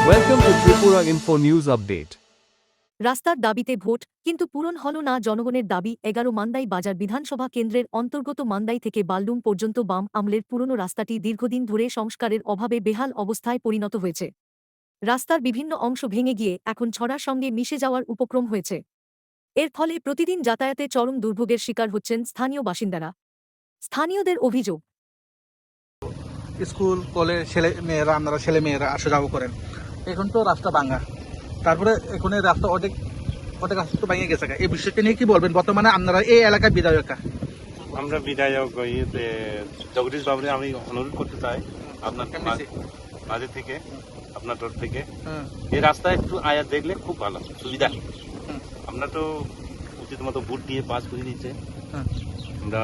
Welcome to Tripura Info News Update. রাস্তার দাবিতে vote কিন্তু পূরণ হল না জনগণের দাবি ১১ মান্দাই বাজার বিধানসভা কেন্দ্রের অন্তর্গত মান্দাই থেকে বালডুম পর্যন্ত বাম আমলের পুরনো রাস্তাটি দীর্ঘদিন ধরে সংস্কারের অভাবে বেহাল অবস্থায় পরিণত হয়েছে। রাস্তার বিভিন্ন অংশ ভেঙে গিয়ে এখন ছড়ার সঙ্গে মিশে যাওয়ার উপক্রম হয়েছে। এর ফলে প্রতিদিন যাতায়াতে চরম দুর্ভোগের শিকার হচ্ছেন স্থানীয় বাসিন্দারা। স্থানীয়দের অভিযোগ, স্কুল কলেজ ছেলে মেয়েরা আসা যাওয়া করেন, এখন তো রাস্তা ভাঙা, তারপরে এখন এই রাস্তা অর্ধেক রাস্তা তো ভেঙে গেছে। এই বিষয়টা নিয়ে কি বলবেন? বর্তমানে আপনারা এই এলাকার বিধায়ক, আমরা বিধায়ক জগদীশ বাবুরে আমি অনুরোধ করতে চাই আপনার মাঝে থেকে আপনার তরফ থেকে এই রাস্তা একটু আয়া দেখলে খুব ভালো সুবিধা। আমরা তো উচিত মতো ভোট দিয়ে পাস করে দিচ্ছে। আমরা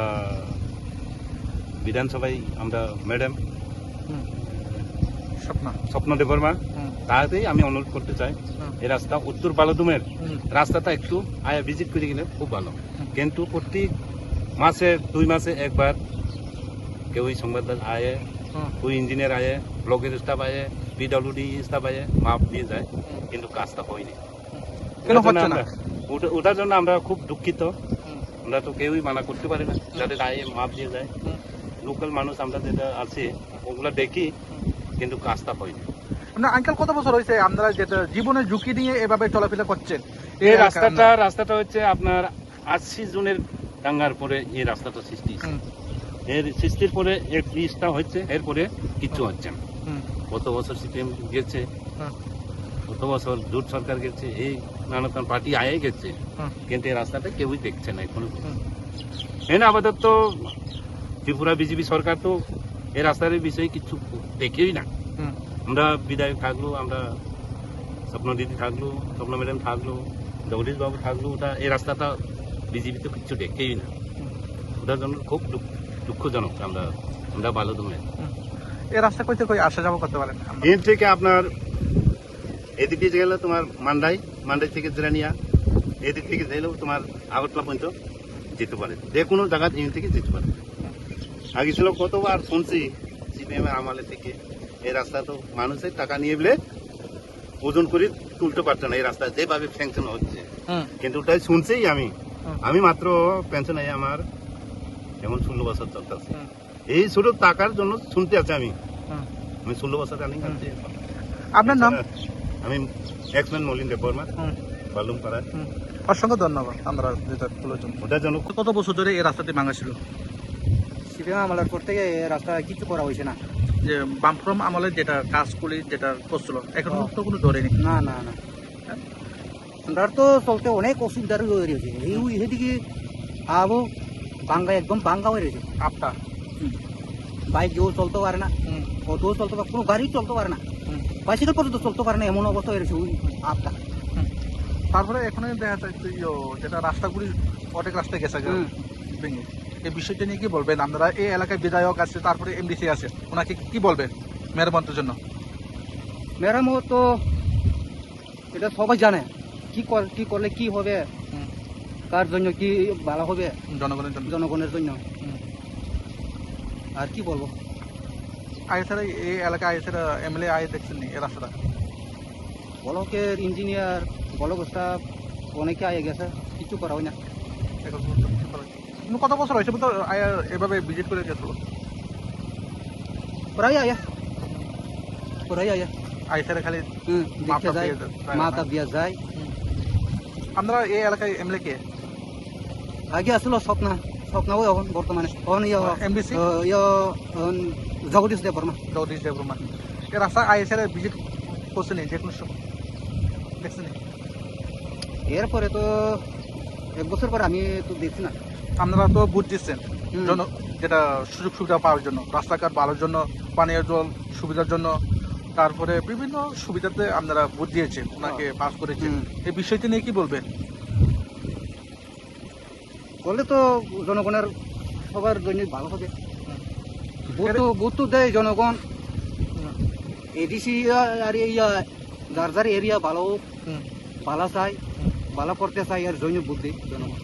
বিধানসভায় আমরা ম্যাডাম স্বপ্ন দেববর্মা তাতেই আমি অনুরোধ করতে চাই এই রাস্তা উত্তর বালুদুমের রাস্তাটা একটু আয়া ভিজিট করে গেলে খুব ভালো। কিন্তু প্রত্যেক মাসে 2 মাসে একবার কেউ সংবাদদাতা আয়ে, कोई ইঞ্জিনিয়ার আয়ে, ব্লকের স্টাফ আয়ে, পিডব্লিউডি স্টাফ আয়ে মাপ দিয়ে যায়, কিন্তু কাজটা হয়নি। ওটার জন্য আমরা খুব দুঃখিত। আমরা তো কেউই মানা করতে পারি না, যাদের আয়ে মাপ দিয়ে যায়। লোকাল মানুষ আমরা যেটা আছে ওগুলা দেখি, কিন্তু কাজটা হয়নি। আঙ্কেল কত বছর হয়েছে আপনারা যেটা জীবনের ঝুঁকি নিয়ে এভাবে চলাফেরা করছেন? এই রাস্তাটা হচ্ছে আপনার 80 জনের দাঙ্গার পরে এই রাস্তাটা সৃষ্টি। এর সৃষ্টির পরে এক ব্রিজটা হচ্ছে, এরপরে কিচ্ছু হচ্ছে না। কত বছর সিপিএম গেছে, কত বছর জোট সরকার গেছে, এই নানান পার্টি আয়ে গেছে, কিন্তু এই রাস্তাটা কেউই দেখছে না এখনো। আপাতত ত্রিপুরা বিজেপি সরকার তো এই রাস্তার বিষয়ে কিছু দেখেই না। আমরা বিধায়ক থাকলো, আমরা স্বপ্ন দিদি থাকলো, স্বপ্ন ম্যাডাম থাকলো, জগদীশ বাবু থাকলো, ওটা এই রাস্তাটা বিজেপি তো কিছু দেখেই না। ওটার জন্য খুব দুঃখজনক। আমরা বালুদুমে এই রাস্তা কইতে কই আসা যাওয়া করতে পারেন? এর থেকে আপনার এদিক দিয়ে গেলে তোমার মান্দাই থেকে জিরানিয়া, এদিক থেকে গেলেও তোমার আগরতলা পর্যন্ত যেতে পারে, যে কোনো জায়গা এখান থেকে যেতে পারে। আগে ছিল কতবার শুনছি সিপিএম আমলে থেকে এই রাস্তা তো মানুষের টাকা নিয়ে বলে ওজন করে তুলতে পারছে না। এই রাস্তা যেভাবে স্যাংশন হচ্ছে, কিন্তু ওটাই শুনছি আমি মাত্র পেনশন আমার যেমন 16 বছর চলতেছে, এই ছোট টাকার জন্য শুনতে আছে। আমি 16 বছর রানিং করছি। আপনার নাম? আমি এক্সম্যান মলিন দেববর্মা, বালুম পাড়া। অসংখ্য ধন্যবাদ। আমরা ওটার জন্য কত বছর ধরে এই রাস্তাটি ভাঙা ছিল? সিপিএম আমলের পর থেকে রাস্তা কিছু করা হয়েছে না। যে বামফ্রম আমলে যেটা কাজগুলি যেটা করছিল, এখন তো কোনো ধরেনি। না না না, আমরা তো চলতে অনেক অসুবিধার হয়ে রয়েছে। এইদিকে আবো বাঙ্গা, একদম বাঙ্গা হয়ে রয়েছে। আপনার বাইক যেও চলতে পারে না, অটোও চলতে পারে, কোনো গাড়ি চলতে পারে না, বাইসাইকেল পর্যন্ত চলতে পারে না, এমন অবস্থা হয়ে রয়েছে ওই আপটা। তারপরে এখানে দেখা যায় যেটা রাস্তাগুলি অনেক রাস্তায় গেছে ভেঙে, এই বিষয়টা নিয়ে কি বলবেন? আপনারা এই এলাকায় বিধায়ক আছে, তারপরে এমডিসি আছে, ওনাকে কি বলবেন মেরামতের জন্য? মেরামত তো এটা সবাই জানে, কি করলে কি হবে, কার জন্য কি ভালো হবে, জনগণের জন্য। আর কি বলবো? আগে ছাড়া এই এলাকায় আগে ছাড়া এমএলএ আগে দেখছেন এই রাস্তাটা? ব্লকের ইঞ্জিনিয়ার, ব্লক স্টাফ অনেকে আগে গেছে, কিছু করা হয় না। কত বছর হয়েছে তো এভাবে ভিজিট করে গেছিল? প্রায় আগে আগে খালি মাথা দিয়া যায়। আপনারা এই এলাকায় এমএলএ কে? আগে আসলো স্বপ্না ওই এখন বর্তমানে এমডিসি জগদীশ দেববর্মা। এই রাস্তা আগে ছেড়ে ভিজিট করছেন যে কোনো সময় দেখছেন? এরপরে তো 1 বছর পরে আমি তো দেখছি না। আপনারা তো ভোট দিচ্ছেন যেটা সুযোগ সুবিধা পাওয়ার জন্য, রাস্তাঘাট ভালোর জন্য, পানীয় জল সুবিধার জন্য, তারপরে বিভিন্ন সুবিধাতে আপনারা ভোট দিয়েছেন, ওনাকে পাস করেছেন। এই বিষয়টি নিয়ে কি বলবেন? বললে তো জনগণের সবার জন্য ভালো হবে। ভোট তো দেয় জনগণ, এডিসি আর যার এরিয়া ভালো ভালো চাই, ভালো করতে চাই, আর জন্য ভোট দেয় জনগণ।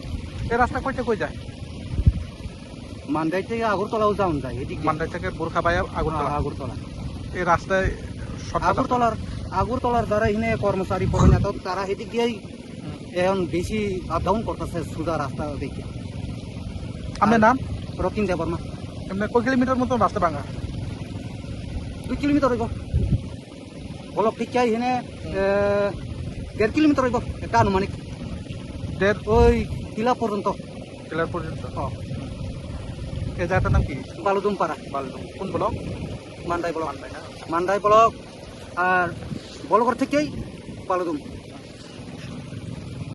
এই রাস্তা কই যায়? মান্দাই থেকে আগরতলাও যাওয়া যায়, এদিকে মান্দাই থেকে বোরখাবাইয়া আগরতলা। আগরতলা এই রাস্তায় আগরতলার আগরতলার দ্বারা এখানে কর্মচারী পরিণত তারা এদিক দিয়েই এখন বেশি আপ ডাউন করতেছে সুদা রাস্তা দেখে। আপনার নাম? রকিন দেবর্মা। এমনি কয় কিলোমিটার মতো রাস্তা ভাঙা? 2 কিলোমিটার হইব বলক ঠিক চাই এখানে 1.5 কিলোমিটার হইব একটা আনুমানিক দেড় ওই কিলা পর্যন্ত। কিলোমিটার পর্যন্ত। এই জায়গাটার নাম কি? বালুদুম পাড়া, বালুদুম। কোন ব্লক? মান্দাই ব্লক। মান্দাই না? মান্দাই ব্লক আর বলগড় থেকেই বালুদুম।